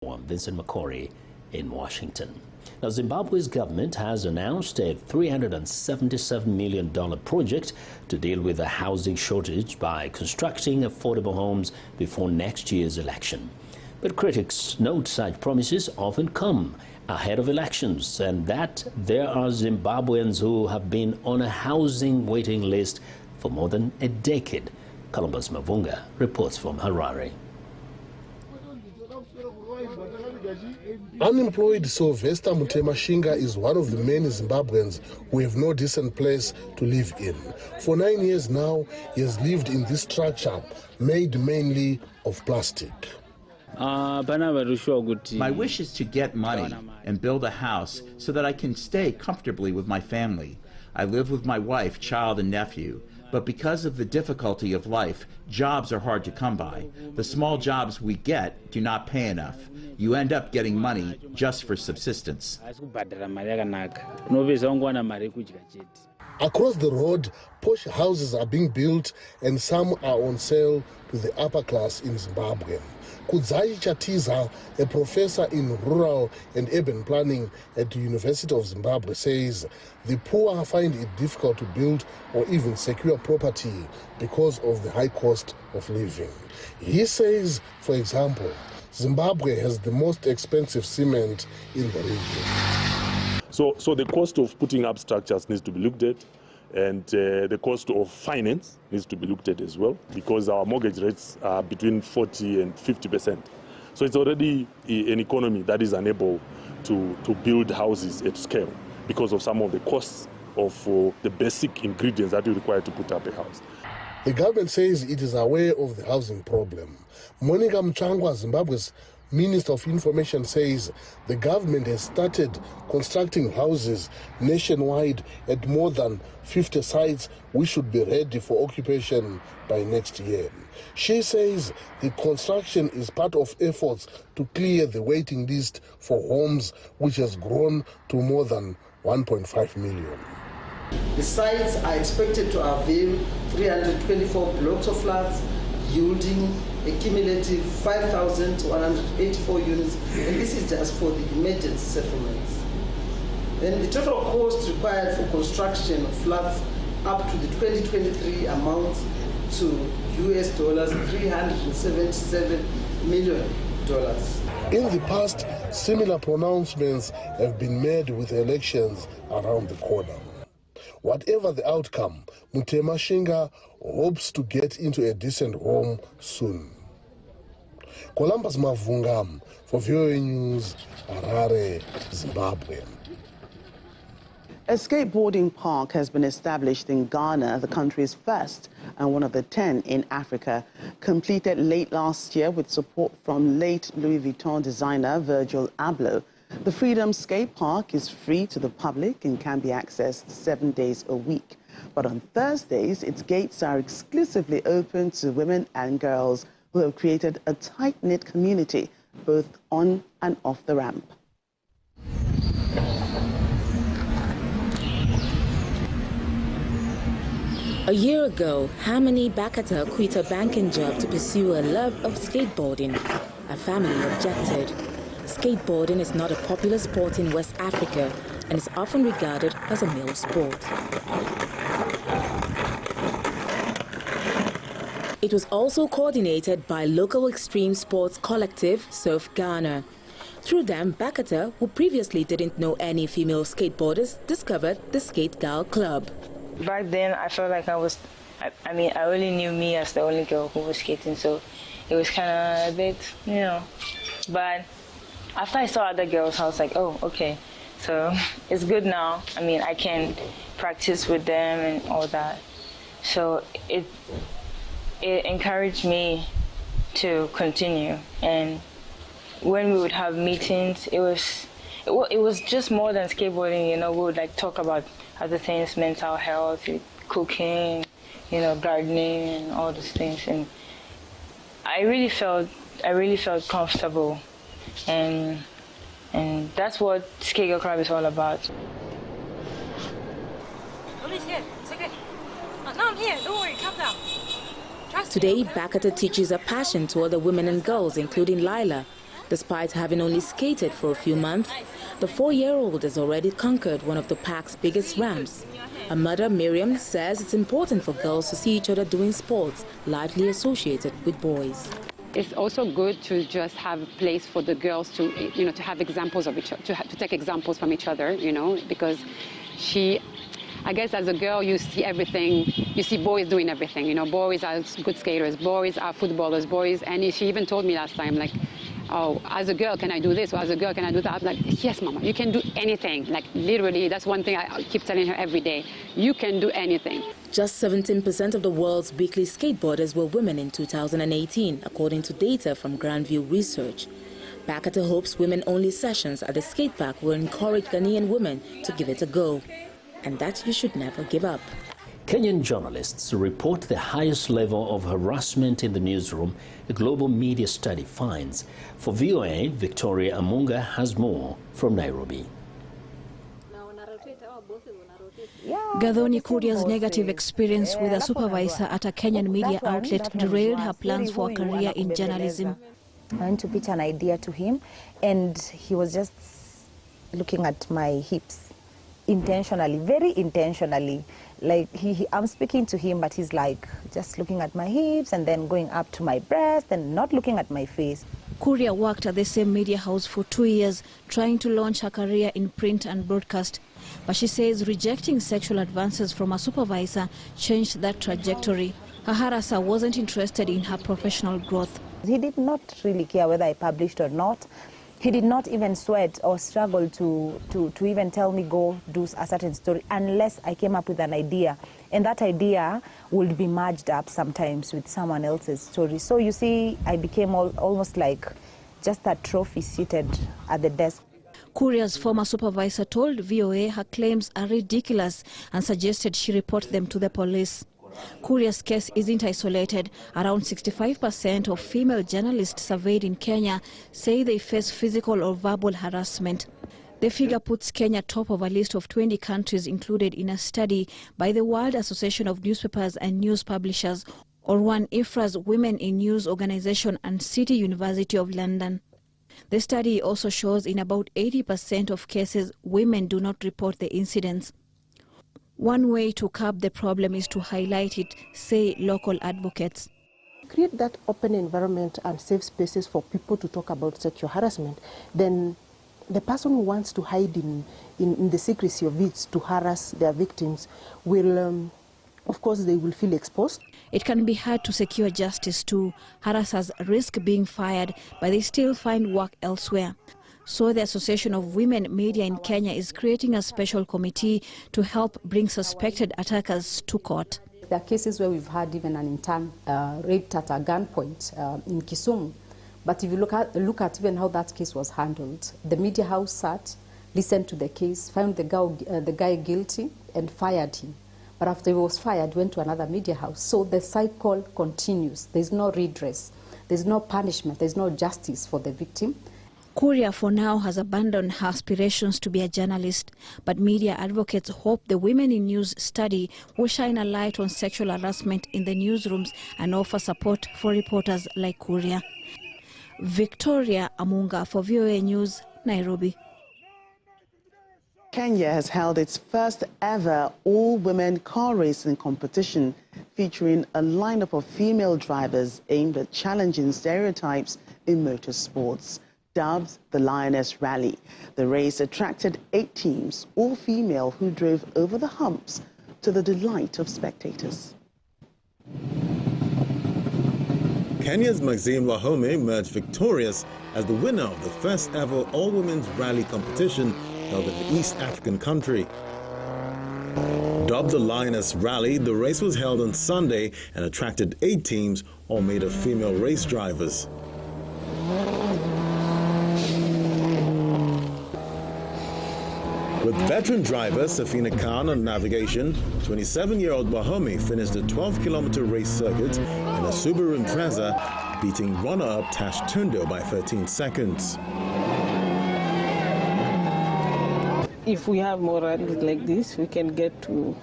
Vincent McCory in Washington. Now, Zimbabwe's government has announced a $377 million project to deal with the housing shortage by constructing affordable homes before next year's election. But critics note such promises often come ahead of elections and that there are Zimbabweans who have been on a housing waiting list for more than a decade. Columbus Mavunga reports from Harare. Unemployed Sylvester Mutemashinga is one of the many Zimbabweans who have no decent place to live in. For 9 years now, he has lived in this structure made mainly of plastic. My wish is to get money and build a house so that I can stay comfortably with my family. I live with my wife, child, and nephew. But because of the difficulty of life, jobs are hard to come by. The small jobs we get do not pay enough. You end up getting money just for subsistence. Across the road, posh houses are being built and some are on sale to the upper class in Zimbabwe. Kudzai Chatiza, a professor in rural and urban planning at the University of Zimbabwe, says the poor find it difficult to build or even secure property because of the high cost of living. He says, for example, Zimbabwe has the most expensive cement in the region. So the cost of putting up structures needs to be looked at, and the cost of finance needs to be looked at as well, because our mortgage rates are between 40 and 50%. So it's already an economy that is unable to build houses at scale because of some of the costs of the basic ingredients that you require to put up a house. The government says it is aware of the housing problem. Monica Mchangwa, Zimbabwe's Minister of Information, says the government has started constructing houses nationwide at more than 50 sites which should be ready for occupation by next year. She says the construction is part of efforts to clear the waiting list for homes, which has grown to more than 1.5 million. The sites are expected to avail 324 blocks of flats, yielding a cumulative 5,184 units, and this is just for the emergency settlements. Then the total cost required for construction of flats up to the 2023 amounts to US dollars $377 million. In the past, similar pronouncements have been made with elections around the corner. Whatever the outcome, Mutemashinga hopes to get into a decent home soon. Columbus Mavunga for VOA News, Harare, Zimbabwe. A skateboarding park has been established in Ghana, the country's first and one of the 10 in Africa, completed late last year with support from late Louis Vuitton designer Virgil Abloh. The Freedom Skate Park is free to the public and can be accessed 7 days a week. But on Thursdays, its gates are exclusively open to women and girls who have created a tight-knit community, both on and off the ramp. A year ago, Harmony Bakata quit a banking job to pursue a love of skateboarding. Her family objected. Skateboarding is not a popular sport in West Africa and is often regarded as a male sport. It was also coordinated by local extreme sports collective Surf Ghana. Through them, Bakata, who previously didn't know any female skateboarders, discovered the Skate Girl Club. Back then, I felt like I only knew me as the only girl who was skating, so it was kind of a bit, But after I saw other girls, I was like, oh, okay, so it's good now. I can practice with them and all that. So it encouraged me to continue. And when we would have meetings, it was just more than skateboarding. We would talk about other things, mental health, cooking, gardening, and all those things. And I really felt comfortable. And that's what Skate Girl Club is all about. Nobody's here. It's okay. No, I'm here. Don't worry. Calm down. Today, Bakata teaches a passion to other women and girls, including Lila. Despite having only skated for a few months, the 4-year-old has already conquered one of the park's biggest ramps. Her mother, Miriam, says it's important for girls to see each other doing sports largely associated with boys. It's also good to just have a place for the girls to, to have examples of each other, to take examples from each other, because I guess as a girl, you see everything. You see boys doing everything. Boys are good skaters, boys are footballers, boys. And she even told me last time, like, oh, as a girl, can I do this? Or as a girl, can I do that? I'm like, yes, Mama, you can do anything. Like, literally, that's one thing I keep telling her every day. You can do anything. Just 17% of the world's weekly skateboarders were women in 2018, according to data from Grandview Research. Bakata hopes women-only sessions at the skate park will encourage Ghanaian women to give it a go, and that you should never give up. Kenyan journalists report the highest level of harassment in the newsroom, a global media study finds. For VOA, Victoria Amunga has more from Nairobi. Gathoni Kuria's negative experience with a supervisor at a Kenyan media outlet derailed her plans for a career in journalism. I went to pitch an idea to him, and he was just looking at my hips intentionally, very intentionally. Like I'm speaking to him, but he's like just looking at my hips and then going up to my breast and not looking at my face. Kuria worked at the same media house for 2 years, trying to launch her career in print and broadcast. But she says rejecting sexual advances from a supervisor changed that trajectory. Her harasser wasn't interested in her professional growth. He did not really care whether I published or not. He did not even sweat or struggle to even tell me go do a certain story unless I came up with an idea. And that idea would be merged up sometimes with someone else's story. So you see, I became almost like just a trophy seated at the desk. Kuria's former supervisor told VOA her claims are ridiculous and suggested she report them to the police. Kuria's case isn't isolated. Around 65% of female journalists surveyed in Kenya say they face physical or verbal harassment. The figure puts Kenya top of a list of 20 countries included in a study by the World Association of Newspapers and News Publishers, or one IFRA's Women in News organization and City University of London. The study also shows in about 80% of cases, women do not report the incidents. One way to curb the problem is to highlight it, say local advocates. Create that open environment and safe spaces for people to talk about sexual harassment. Then the person who wants to hide in the secrecy of it to harass their victims will, of course, they will feel exposed. It can be hard to secure justice too. Harassers risk being fired, but they still find work elsewhere. So the Association of Women Media in Kenya is creating a special committee to help bring suspected attackers to court. There are cases where we've had even an intern raped at a gunpoint in Kisumu. But if you look at even how that case was handled, the media house sat, listened to the case, found the guy guilty and fired him. But after he was fired, went to another media house. So the cycle continues. There's no redress. There's no punishment. There's no justice for the victim. Kuria for now has abandoned her aspirations to be a journalist, but media advocates hope the Women in News study will shine a light on sexual harassment in the newsrooms and offer support for reporters like Kuria. Victoria Amunga for VOA News, Nairobi. Kenya has held its first ever all-women car racing competition featuring a lineup of female drivers aimed at challenging stereotypes in motorsports. Dubbed the Lioness Rally, the race attracted 8 teams, all female, who drove over the humps to the delight of spectators. Kenya's Maxime Wahome emerged victorious as the winner of the first ever all-women's rally competition held in the East African country. Dubbed the Lioness Rally, the race was held on Sunday and attracted 8 teams, all made of female race drivers. With veteran driver Safina Khan on navigation, 27-year-old Wahome finished the 12-kilometer race circuit in a Subaru Impreza, beating runner-up Tash Tundo by 13 seconds. If we have more rallies like this, we can get to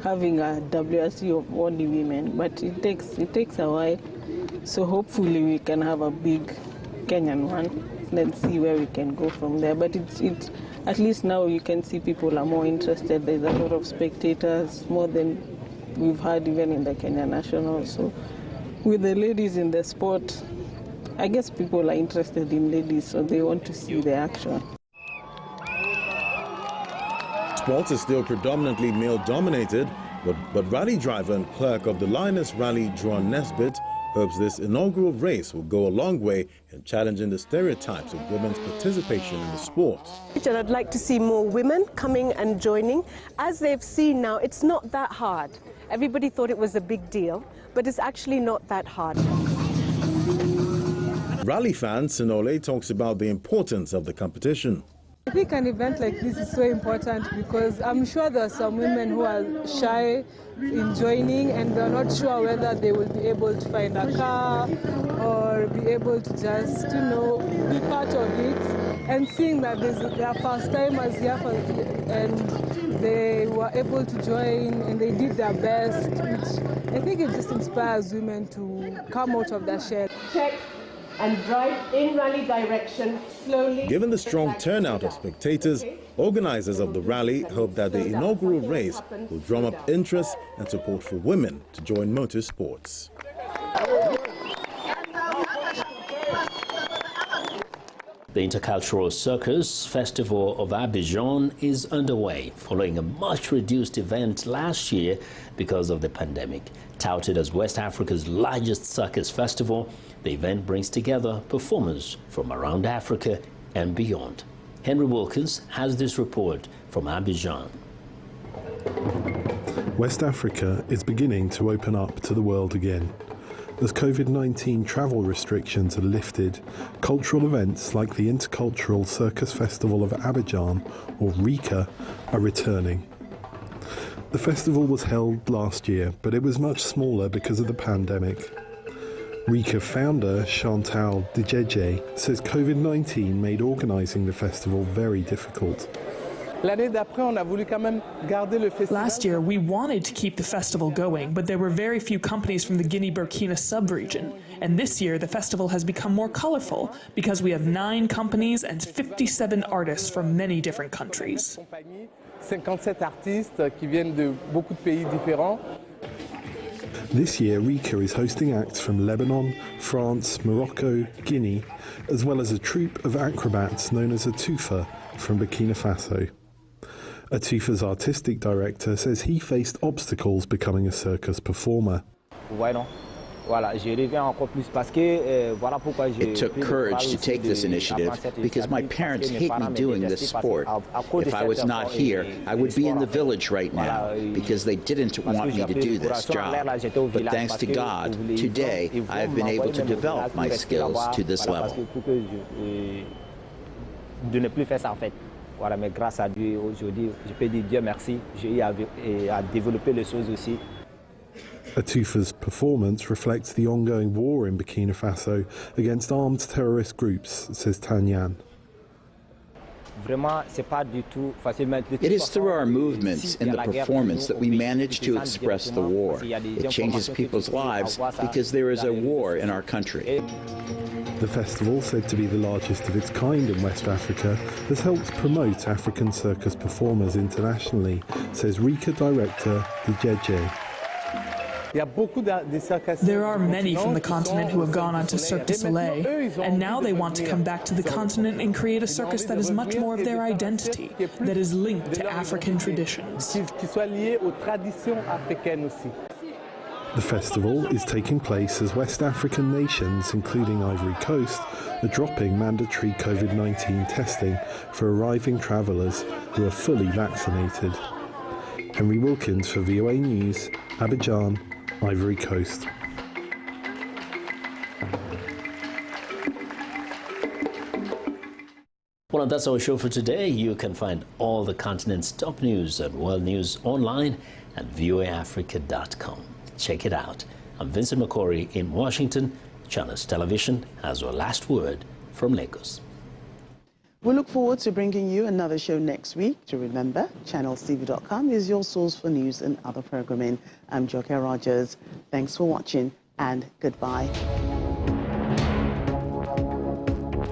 having a WRC of only women, but it takes a while. So hopefully we can have a big Kenyan one. let's see where we can go from there. But it's at least now you can see people are more interested. There's a lot of spectators, more than we've had even in the Kenya National. So with the ladies in the sport, I guess people are interested in ladies, so they want to see the action. Sports is still predominantly male-dominated, but rally driver and clerk of the Lioness Rally, John Nesbitt, hopes this inaugural race will go a long way in challenging the stereotypes of women's participation in the sport. And I'd like to see more women coming and joining. As they've seen now, it's not that hard. Everybody thought it was a big deal, but it's actually not that hard. Rally fan Sinole talks about the importance of the competition. I think an event like this is so important because I'm sure there are some women who are shy in joining and they're not sure whether they will be able to find a car or be able to just, be part of it. And seeing that their first timers here and they were able to join and they did their best, which I think it just inspires women to come out of their shell. Check and drive in rally direction slowly. Given the strong turnout of spectators, organizers of the rally hope that the inaugural race will drum up interest and support for women to join motorsports. The Intercultural Circus Festival of Abidjan is underway following a much reduced event last year because of the pandemic. Touted as West Africa's largest circus festival, the event brings together performers from around Africa and beyond. Henry Wilkins has this report from Abidjan. West Africa is beginning to open up to the world again. As COVID-19 travel restrictions are lifted, cultural events like the Intercultural Circus Festival of Abidjan, or RICA, are returning. The festival was held last year, but it was much smaller because of the pandemic. RICA founder Chantal Dijeje says COVID-19 made organising the festival very difficult. Last year, we wanted to keep the festival going, but there were very few companies from the Guinea-Burkina sub-region. And this year, the festival has become more colorful because we have 9 companies and 57 artists from many different countries. 57 artistes qui viennent de beaucoup de pays différents. This year, RICA is hosting acts from Lebanon, France, Morocco, Guinea, as well as a troupe of acrobats known as Atufa from Burkina Faso. Atufa's artistic director says he faced obstacles becoming a circus performer. It took courage to take this initiative because my parents hate me doing this sport. If I was not here, I would be in the village right now because they didn't want me to do this job. But thanks to God, today I have been able to develop my skills to this level. Voilà, mais grâce à Dieu, aujourd'hui, je peux dire Dieu merci, j'ai eu à développer les choses aussi. Atufa's performance reflects the ongoing war in Burkina Faso against armed terrorist groups, says Tanyan. It is through our movements and the performance that we manage to express the war. It changes people's lives because there is a war in our country. The festival, said to be the largest of its kind in West Africa, has helped promote African circus performers internationally, says RICA director Dijeje. There are many from the continent who have gone on to Cirque du Soleil, and now they want to come back to the continent and create a circus that is much more of their identity, that is linked to African traditions. The festival is taking place as West African nations, including Ivory Coast, are dropping mandatory COVID-19 testing for arriving travellers who are fully vaccinated. Henry Wilkins for VOA News, Abidjan, Ivory Coast. Well, and that's our show for today. You can find all the continent's top news and world news online at voaafrica.com. Check it out. I'm Vincent McCory in Washington. Channels Television has our last word from Lagos. We look forward to bringing you another show next week. To remember, channelstv.com is your source for news and other programming. I'm Joke Rogers. Thanks for watching and goodbye.